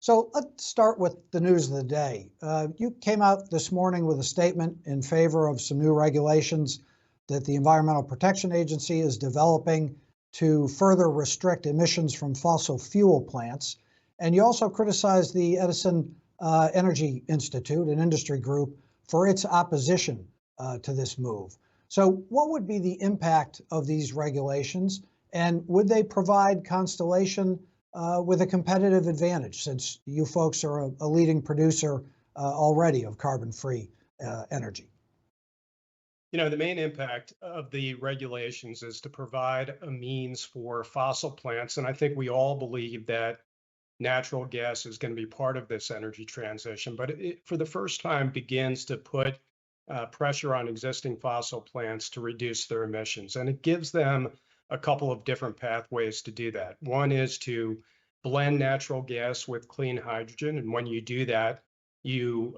So let's start with the news of the day. You came out this morning with a statement in favor of some new regulations that the Environmental Protection Agency is developing to further restrict emissions from fossil fuel plants. And you also criticized the Edison Energy Institute, an industry group, for its opposition to this move. So what would be the impact of these regulations, and would they provide Constellation with a competitive advantage, since you folks are a leading producer already of carbon-free energy? You know, the main impact of the regulations is to provide a means for fossil plants. And I think we all believe that natural gas is going to be part of this energy transition, but it, for the first time, begins to put pressure on existing fossil plants to reduce their emissions. And it gives them a couple of different pathways to do that. One is to blend natural gas with clean hydrogen. And when you do that, you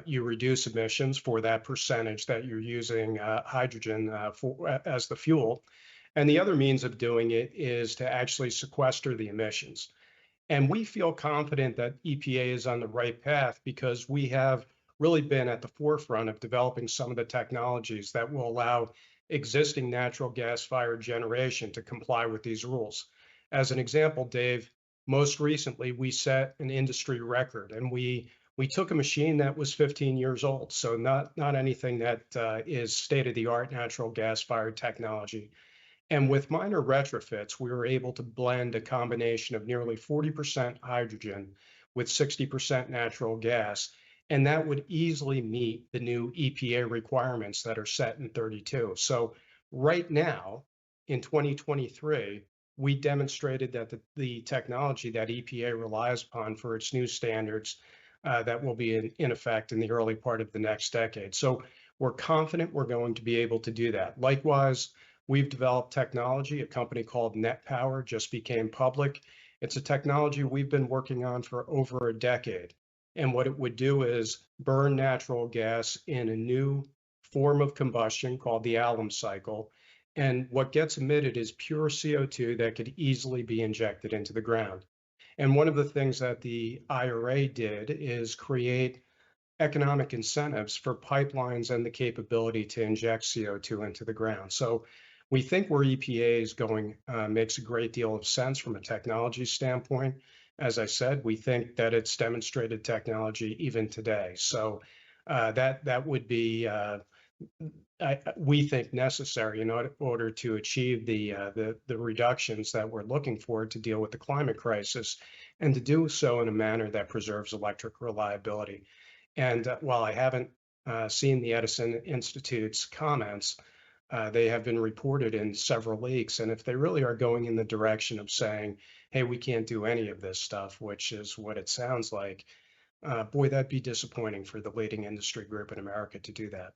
reduce emissions for that percentage that you're using hydrogen as the fuel. And the other means of doing it is to actually sequester the emissions. And we feel confident that EPA is on the right path because we have really been at the forefront of developing some of the technologies that will allow existing natural gas-fired generation to comply with these rules. As an example, Dave, most recently we set an industry record, and we took a machine that was 15 years old, so not anything that is state-of-the-art natural gas-fired technology. And with minor retrofits, we were able to blend a combination of nearly 40% hydrogen with 60% natural gas, and that would easily meet the new EPA requirements that are set in 32. So right now, in 2023, we demonstrated that the technology that EPA relies upon for its new standards that will be in effect in the early part of the next decade. So we're confident we're going to be able to do that. Likewise, we've developed technology. A company called Net Power just became public. It's a technology we've been working on for over a decade. And what it would do is burn natural gas in a new form of combustion called the alum cycle. And what gets emitted is pure CO2 that could easily be injected into the ground. And one of the things that the IRA did is create economic incentives for pipelines and the capability to inject CO2 into the ground. So we think where EPA is going makes a great deal of sense from a technology standpoint. As I said, we think that it's demonstrated technology even today. So that would be, we think, necessary in order to achieve the reductions that we're looking for to deal with the climate crisis, and to do so in a manner that preserves electric reliability. And while I haven't seen the Edison Institute's comments, they have been reported in several leaks. And if they really are going in the direction of saying, hey, we can't do any of this stuff, which is what it sounds like, boy, that'd be disappointing for the leading industry group in America to do that.